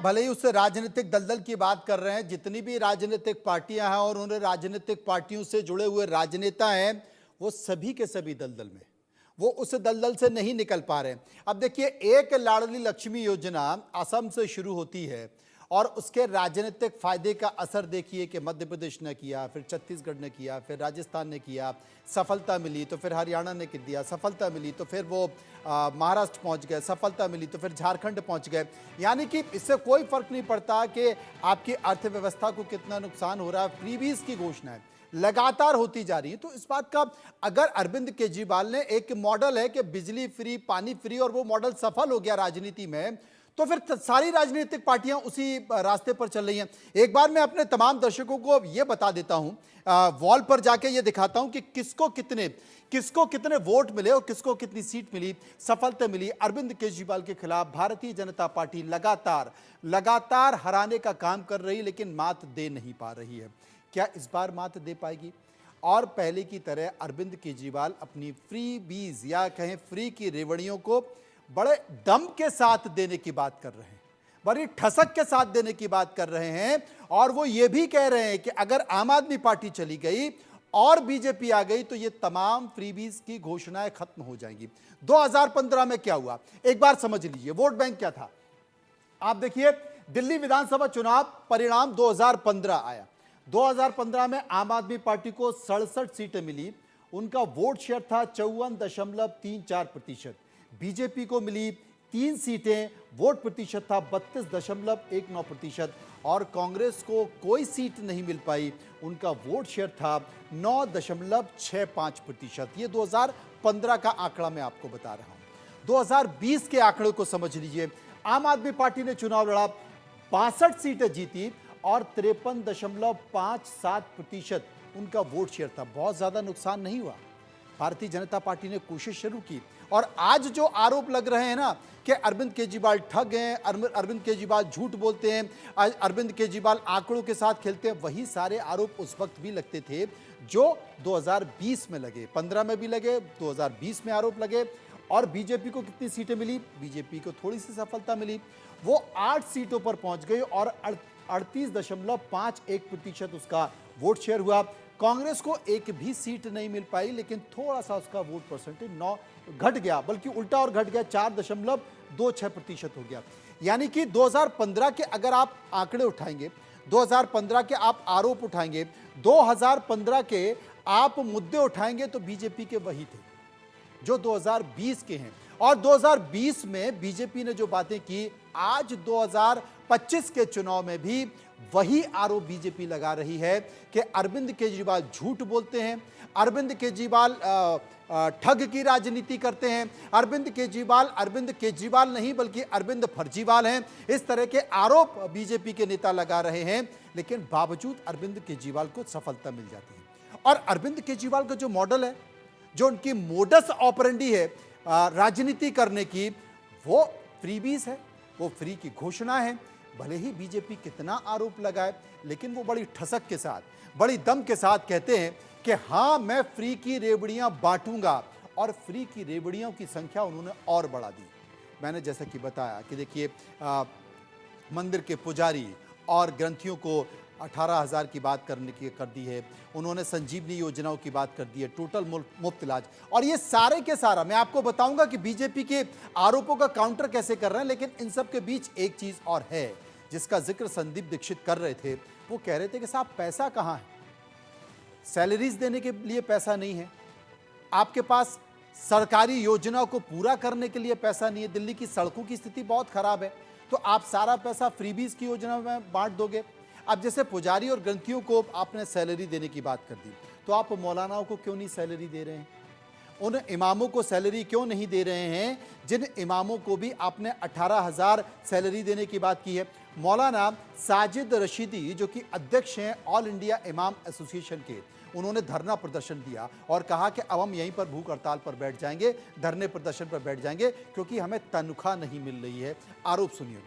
भले ही उससे राजनीतिक दलदल की बात कर रहे हैं, जितनी भी राजनीतिक पार्टियां हैं और उन राजनीतिक पार्टियों से जुड़े हुए राजनेता हैं, वो सभी के सभी दलदल में, वो उस दलदल से नहीं निकल पा रहे हैं। अब देखिए, एक लाडली लक्ष्मी योजना असम से शुरू होती है और उसके राजनीतिक फायदे का असर देखिए कि मध्य प्रदेश ने किया, फिर छत्तीसगढ़ ने किया, फिर राजस्थान ने किया, सफलता मिली तो फिर हरियाणा ने दिया, सफलता मिली तो फिर वो महाराष्ट्र पहुंच गए, सफलता मिली तो फिर झारखंड पहुंच गए। यानी कि इससे कोई फर्क नहीं पड़ता कि आपकी अर्थव्यवस्था को कितना नुकसान हो रहा है, फ्रीबीज की घोषणाएं लगातार होती जा रही है। तो इस बात का अगर अरविंद केजरीवाल ने एक मॉडल है कि बिजली फ्री, पानी फ्री, और वो मॉडल सफल हो गया राजनीति में, तो फिर सारी राजनीतिक पार्टियां उसी रास्ते पर चल रही हैं। एक बार मैं अपने तमाम दर्शकों को यह बता देता हूं, वॉल पर जाके ये दिखाता हूं कि किसको कितने वोट मिले और किसको कितनी सीट मिली, सफलता मिली अरविंद केजरीवाल के खिलाफ। भारतीय जनता पार्टी लगातार हराने का काम कर रही, लेकिन मात दे नहीं पा रही है। क्या इस बार मात दे पाएगी? और पहले की तरह अरविंद केजरीवाल अपनी फ्री बीज या कहें फ्री की रेवड़ियों को बड़े दम के साथ देने की बात कर रहे हैं, बड़ी ठसक के साथ देने की बात कर रहे हैं। और वो ये भी कह रहे हैं कि अगर आम आदमी पार्टी चली गई और बीजेपी आ गई तो ये तमाम फ्रीबीज की घोषणाएं खत्म हो जाएंगी। 2015 में क्या हुआ एक बार समझ लीजिए, वोट बैंक क्या था। आप देखिए, दिल्ली विधानसभा चुनाव परिणाम 2015 आया। 2015 में आम आदमी पार्टी को 67 सीटें मिली, उनका वोट शेयर था 54.34%। बीजेपी को मिली 3 सीटें, वोट प्रतिशत था 32.19%। और कांग्रेस को कोई सीट नहीं मिल पाई, उनका वोट शेयर था 9.65%। ये 2015 का आंकड़ा मैं आपको बता रहा हूं। 2020 के आंकड़े को समझ लीजिए। आम आदमी पार्टी ने चुनाव लड़ा, 62 सीटें जीती और 53.57% उनका वोट शेयर था। बहुत ज्यादा नुकसान नहीं हुआ। भारतीय जनता पार्टी ने कोशिश शुरू की। और आज जो आरोप लग रहे हैं ना कि अरविंद केजरीवाल ठग हैं, अरविंद केजरीवाल झूठ बोलते हैं, अरविंद केजरीवाल आंकड़ों के साथ खेलते हैं, वही सारे आरोप उस वक्त भी लगते थे जो 2020 में लगे, 15 में भी लगे, 2020 में आरोप लगे। और बीजेपी को कितनी सीटें मिली? बीजेपी को थोड़ी सी सफलता मिली, वो 8 सीटों पर पहुंच गई और 38.51% उसका वोट शेयर हुआ। कांग्रेस को एक भी सीट नहीं मिल पाई, लेकिन थोड़ा सा उसका वोट परसेंटेज 9 घट गया, बल्कि उल्टा और घट गया, 4.26% हो गया। यानी कि 2015 के अगर आप आंकड़े उठाएंगे, 2015 के आप आरोप उठाएंगे, 2015 के आप मुद्दे उठाएंगे, तो बीजेपी के वही थे जो 2020 के हैं। और 2020 में बीजेपी ने जो बातें की, आज 2025 के चुनाव में भी वही आरोप बीजेपी लगा रही है कि अरविंद केजरीवाल झूठ बोलते हैं, अरविंद केजरीवाल ठग की राजनीति करते हैं, अरविंद केजरीवाल नहीं बल्कि अरविंद फर्जीवाल हैं। इस तरह के आरोप बीजेपी के नेता लगा रहे हैं, लेकिन बावजूद अरविंद केजरीवाल को सफलता मिल जाती है। और अरविंद केजरीवाल का जो मॉडल है, जो उनकी मोडस ऑपरेंडी है राजनीति करने की, वो फ्रीबीज है, वो फ्री की घोषणा है। भले ही बीजेपी कितना आरोप लगाए, लेकिन वो बड़ी ठसक के साथ, बड़ी दम के साथ कहते हैं कि हां, मैं फ्री की रेवड़ियां बांटूंगा। और फ्री की रेवड़ियों की संख्या उन्होंने और बढ़ा दी। मैंने जैसा कि बताया कि देखिए, मंदिर के पुजारी और ग्रंथियों को 18,000 की बात कर दी है। उन्होंने संजीवनी योजनाओं की बात कर दी है, टोटल मुफ्त इलाज। और ये सारे के सारा मैं आपको बताऊंगा कि बीजेपी के आरोपों का काउंटर कैसे कर रहे हैं। लेकिन इन सब के बीच एक चीज और है जिसका जिक्र संदीप दीक्षित कर रहे थे। वो कह रहे थे कि साहब, पैसा कहाँ है? सैलरीज देने के लिए पैसा नहीं है, आपके पास सरकारी योजनाओं को पूरा करने के लिए पैसा नहीं है, दिल्ली की सड़कों की स्थिति बहुत खराब है, तो आप सारा पैसा फ्रीबीज की योजना में बांट दोगे। अब जैसे पुजारी और ग्रंथियों को आपने सैलरी देने की बात कर दी, तो आप मौलानाओं को क्यों नहीं सैलरी दे रहे हैं? उन इमामों को सैलरी क्यों नहीं दे रहे हैं जिन इमामों को भी आपने 18,000 सैलरी देने की बात की है? मौलाना साजिद रशीदी, जो कि अध्यक्ष हैं ऑल इंडिया इमाम एसोसिएशन के, उन्होंने धरना प्रदर्शन दिया और कहा कि अब हम यहीं पर भूख हड़ताल पर बैठ जाएंगे, धरने प्रदर्शन पर बैठ जाएंगे, क्योंकि हमें तनख्वाह नहीं मिल रही है। आरोप सुनिए।